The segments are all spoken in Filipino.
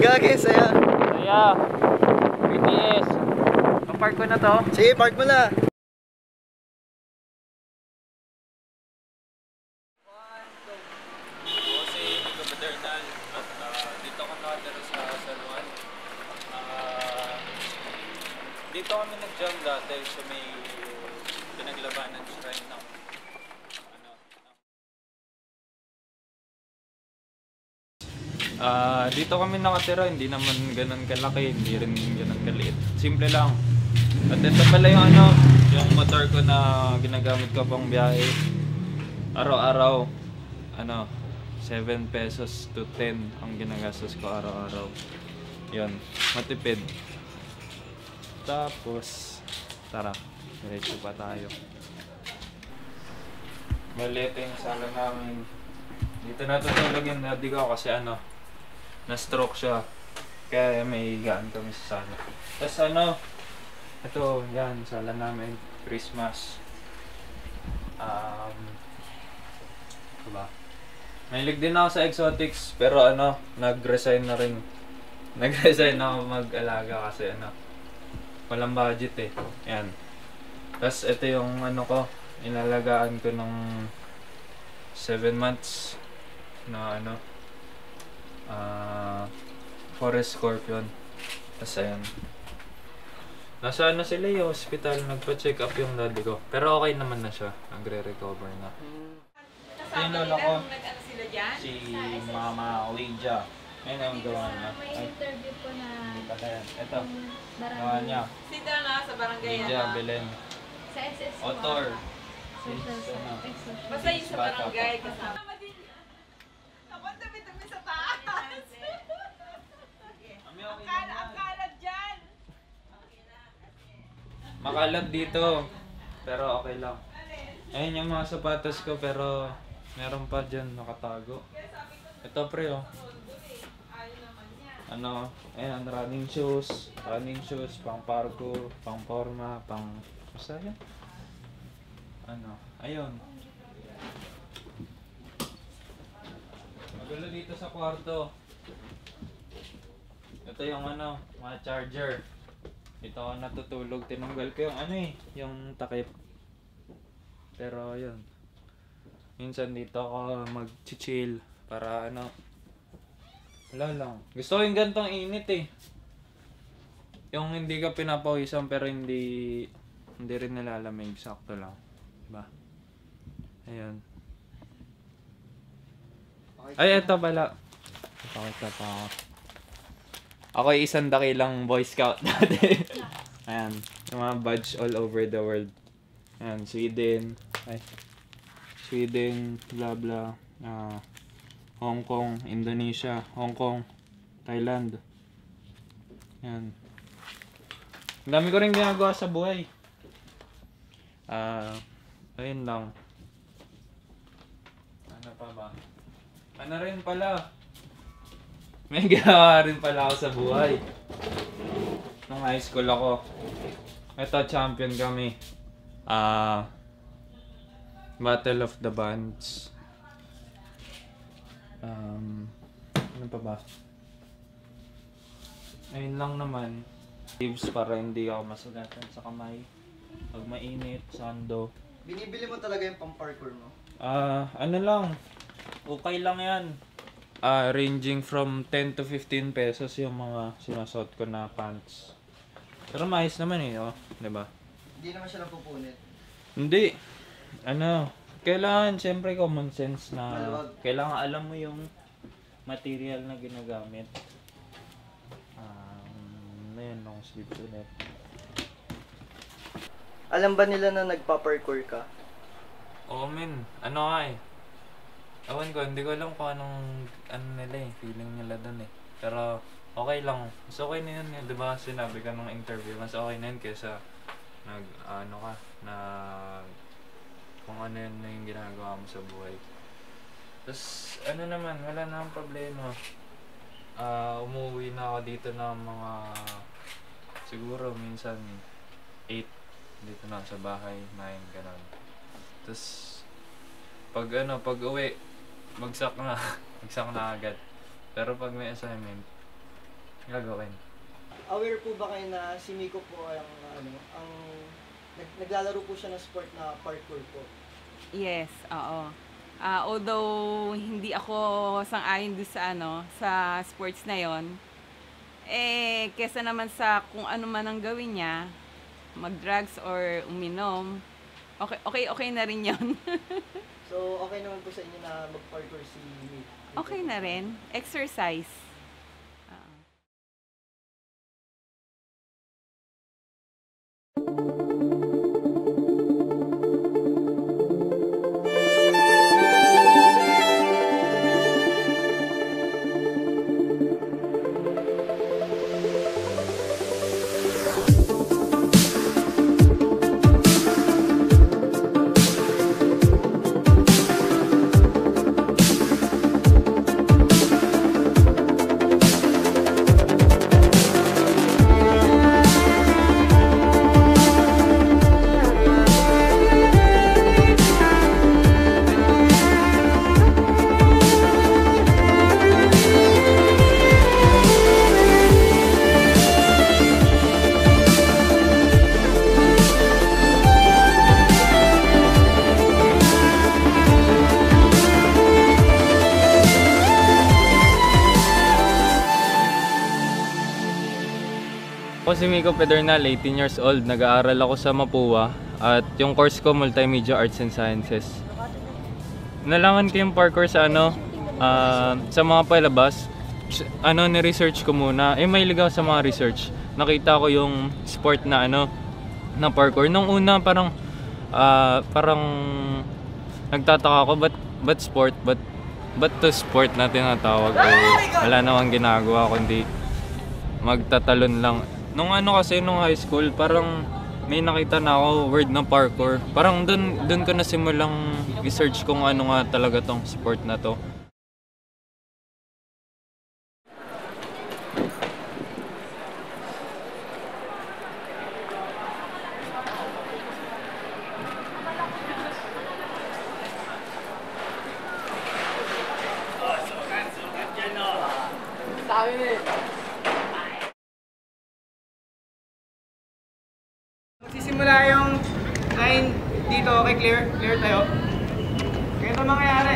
Gagi, saya. Saya. BTS. Park ko na to. Sige, park mo na. Dito kami nag-jam dati sa may pinaglabanan shrine ng dito kami nakatira, hindi naman ganun kalaki, hindi rin ganun kaliit. Simple lang. At ito pala yung yung motor ko na ginagamit ko pang biyahe. Araw-araw, 7 pesos to 10 ang ginagastos ko araw-araw. Yun, matipid. Tapos, tara, diretso pa tayo. Maliit yung sala namin. Dito natutulog yung daddy ko kasi na-stroke siya. Kaya may higaan kami sa sala. Tapos ito, yan, sala namin. Christmas. Diba? Mahilig din ako sa exotics, pero nag-resign na rin. Nag-resign ako mag-alaga kasi walang budget eh. Yan. Tapos ito yung ko, inalagaan ko ng 7 months na forest scorpion. Tapos ayan. Nasa sila yung hospital, nagpa-check up yung daddy ko. Pero okay naman na siya, nagre-recover na. Yung lola ko, si Mama Ouija. Ayun ang gawa niya. May interview po na... Hindi pala yan. Ito, gawa niya. Sino na sa barangay Ouija, Belen. Sa SS po. Author. Social Basta yung sa barangay kasama. Ako dami-dami sa taas. Ang kalat dyan. Makalat dito. Pero okay lang. Ayun yung mga sapatos ko pero meron pa dyan nakatago. Ito pre ayan, running shoes, pang parkour, pang forma, pang basta yan. Ayun. Magulo dito sa kwarto. Ito yung mga charger. Dito ako natutulog, tinanggal ko yung yung takip. Pero yun. Minsan dito ako mag-chill para wala lang. Gusto ko yung gantong init eh. Yung hindi ka pinapawisan pero hindi rin nalalamig. Sakto lang. Diba? Ayun. Ay, ito pala. Ipakita pa ako. Ako ay isang dakilang Boy Scout dati. Ayan. Yung mga badge all over the world. Ayan. Sweden, blah blah. Hong Kong, Indonesia, Hong Kong, Thailand. Yan. Ang dami ko rin ginagawa sa buhay. Ayun lang. Ano pa ba? Ano rin pala? May ginawa rin pala ako sa buhay. Nung high school ako. Ito, champion kami. Battle of the Bands. Ano pa ba? Ayun lang naman. Tips para hindi ako masugatan sa kamay. Pag mainit, sando. Binibili mo talaga yung pang-parkour mo? Ano lang. Okay lang yan. Ranging from 10 to 15 pesos yung mga sinasot ko na pants. Pero maayos naman diba? Hindi naman siya napupunit. Hindi. Kailangan siyempre common sense na Maluwag. kailangan alam mo yung material na ginagamit. Ayun, long sleeve ulit. Alam ba nila na nagpa-parkour ka? Oo, men. Ewan ko, hindi ko alam kung anong nila feeling nila dun Pero okay lang. Mas okay na yun. Diba sinabi ka nung interview, mas okay na yun kesa kung ano yun na yung ginagawa mo sa buhay. Tapos, naman, wala na ang problema. Umuwi na ako dito ng mga, siguro minsan, 8 dito na sa bahay, 9, ganun. Tapos, pag uwi, bagsak na agad. Pero pag may assignment, gagawin. Aware po ba kayo na si Miko po naglalaro po siya ng sport na parkour po? Yes, oo. Although hindi ako sang-ayon doon sa sa sports na 'yon, kesa naman sa kung ano man ang gawin niya, mag-drugs or uminom, okay na rin 'yon. So, okay naman po sa inyo na mag-parkour si Miko? Okay na rin. Exercise. Ako si Miko Pedernal, 18 years old. Nag-aaral ako sa Mapua at yung course ko Multimedia Arts and Sciences. Nalaman ko yung parkour sa sa mga palabas. Ni-research ko muna. May ligaw sa mga research. Nakita ko yung sport na na parkour. Nung una parang nagtataka ako, but sport, but to sport na tinatawag. Wala namang ginagawa kundi magtatalon lang. Nung nung high school, parang may nakita na ako word na parkour. Parang dun ko na simulang i-search kung ano nga talaga tong sport na to. Magsisimula yung line dito, okay, clear tayo. Ganito mangyayari.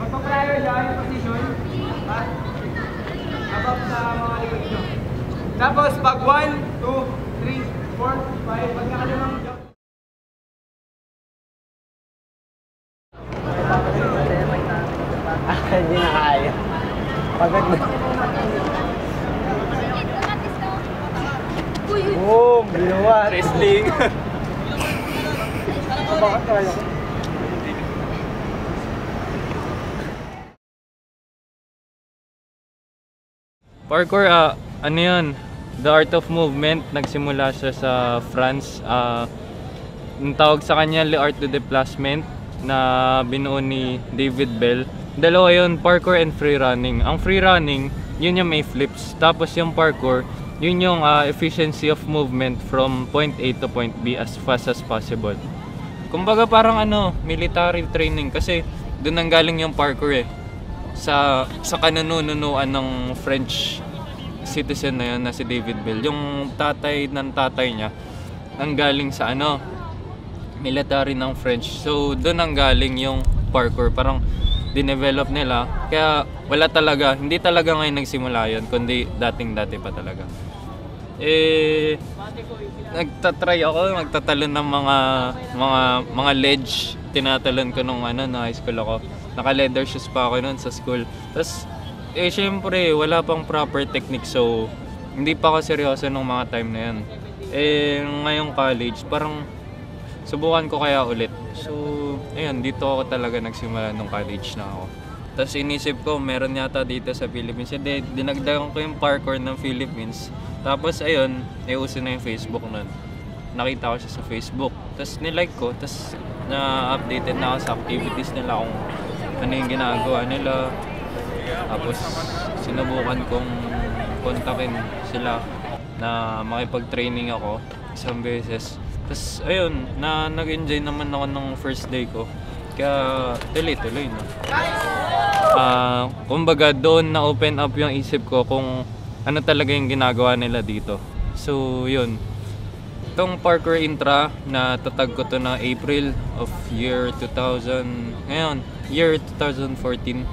Magpaplayo siya yung position, above sa mga likod nyo. Tapos pag 1, 2, 3, 4, 5, pag nakalimang jump. Hindi na kaya. Pagod na. Boom! Ginawa! Wrestling! Bakit kaya? Parkour, yun? The Art of Movement. Nagsimula siya sa France. Ang tawag sa kanya, Le Art de Déplacement, na binuo ni David Bell. Dalawa yun, parkour and free running. Ang free running, yun yung may flips. Tapos yung parkour, yun yung efficiency of movement from point A to point B as fast as possible. Kumbaga parang military training kasi doon nang galing yung parkour sa kanununuan ng French citizen na yun na si David Bell. Yung tatay niya ang galing sa military ng French. So doon ang galing yung parkour. Parang dinevelop nila. Kaya hindi talaga ngayon nagsimula yun, kundi dating-dati pa talaga. Nagtatry ako, magtatalon ng mga ledge. Tinatalon ko nung na high school ako. Naka-leather shoes pa ako noon sa school. Tapos, syempre, wala pang proper technique. So, hindi pa ako seryoso nung mga time na yun. Ngayong college, parang subukan ko kaya ulit. So, ayun, dito ako talaga nagsimula nung college na ako. Tapos inisip ko, meron yata dito sa Philippines. Dinagdagan ko yung parkour ng Philippines. Tapos ayun, uso na yung Facebook nun. Nakita ko siya sa Facebook. Tapos nilike ko. Tapos na-updated na ako sa activities nila kung ano yung ginagawa nila. Tapos sinubukan kong kontakin sila na makipag-training ako isang beses. Tapos ayun, nag-enjoy naman ako ng first day ko. Kaya tuloy-tuloy na. Kumbaga doon na open up yung isip ko kung ano talaga yung ginagawa nila dito. So yun, itong parkour intra na tatag ko to na April of year 2000, ngayon year 2014.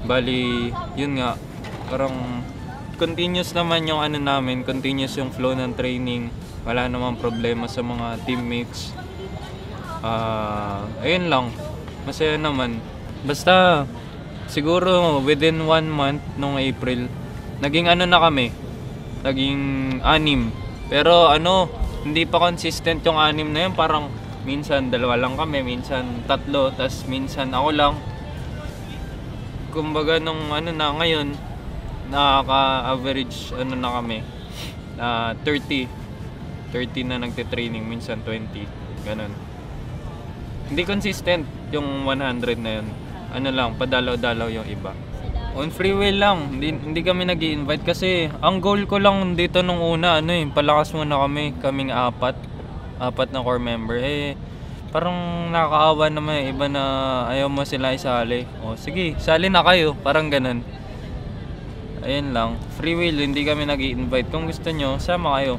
Bali yun nga, parang continuous naman yung ano namin, continuous yung flow ng training, wala namang problema sa mga teammates. Ayun lang, masaya naman. Basta siguro within 1 month nung April, naging ano na kami, naging 6. Pero ano, hindi pa consistent yung 6 na yun. Parang minsan 2 lang kami, minsan 3, tas minsan ako lang. Kumbaga nung ano na ngayon, nakaka-average ano na kami, 30 na nagte-training, minsan 20, ganun. Hindi consistent yung 100 na yun. Ano lang, padalaw-dalaw yung iba. On free will lang, hindi kami nag-i-invite kasi ang goal ko lang dito nung una, palakas muna kaming 4 na core member. Parang nakakaawa naman iba na ayaw mo sila isali. O sige, sali na kayo, parang ganun. Ayun lang, free will, hindi kami nag-i-invite. Kung gusto nyo, sama kayo.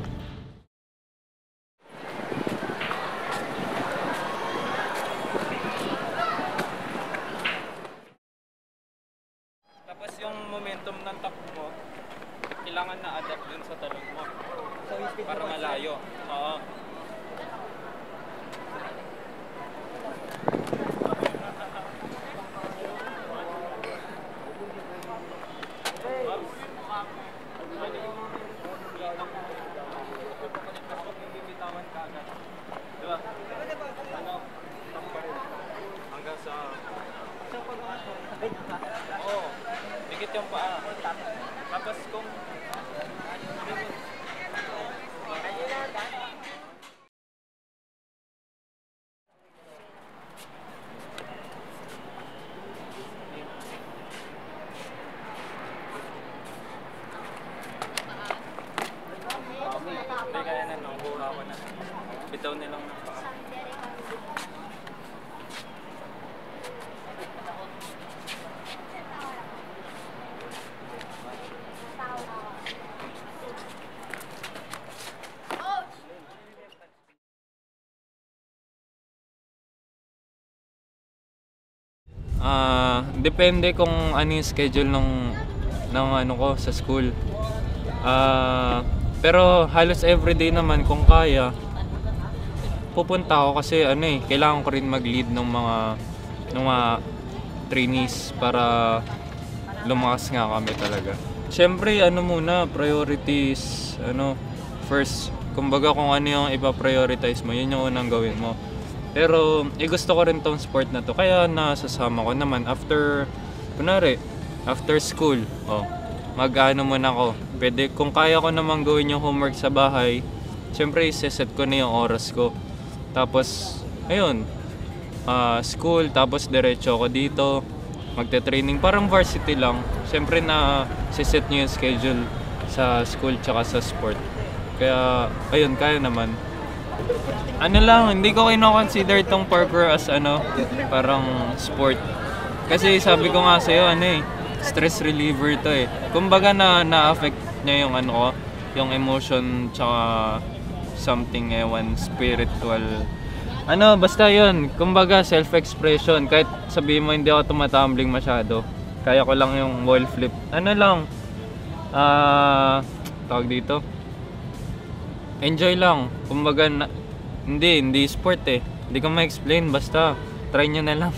Tapos yung momentum ng takbo mo, kailangan na adapt dun sa talon mo. So, yung speed Para mo, malayo. Oo. Diba? Ano? Hanggang sa... Oo. Dikit yung paa. Tapos kung... Hindi kaya na, nakuha ko na. Bitaw nilang ng paa. Depende kung ano yung schedule ng ano ko sa school. Pero halos everyday naman kung kaya pupunta ako kasi kailangan ko rin mag-lead ng mga trainees para lumakas nga kami talaga. Siyempre muna priorities first. Kumbaga kung ano yung ipa-prioritize mo, yun yung unang gawin mo. Pero gusto ko rin tong sport na to, kaya nasasama ko naman after school. Mag-ano muna ako. Pwede, kung kaya ko namang gawin yung homework sa bahay, syempre iseset ko na yung oras ko. Tapos, ayun, school, tapos diretso ako dito, magte-training, parang varsity lang. Syempre na siset nyo yung schedule sa school tsaka sa sport. Kaya, ayun, kaya naman. Hindi ko kino-consider itong parkour as parang sport. Kasi sabi ko nga sa'yo, stress reliever to Kumbaga na-affect niya yung yung emotion tsaka something spiritual. Basta yun, kumbaga self-expression. Kahit sabihin mo hindi ako tumatumbling masyado, kaya ko lang yung wall flip. Tawag dito, enjoy lang. Kumbaga hindi sport Hindi ko ma-explain, basta try nyo na lang.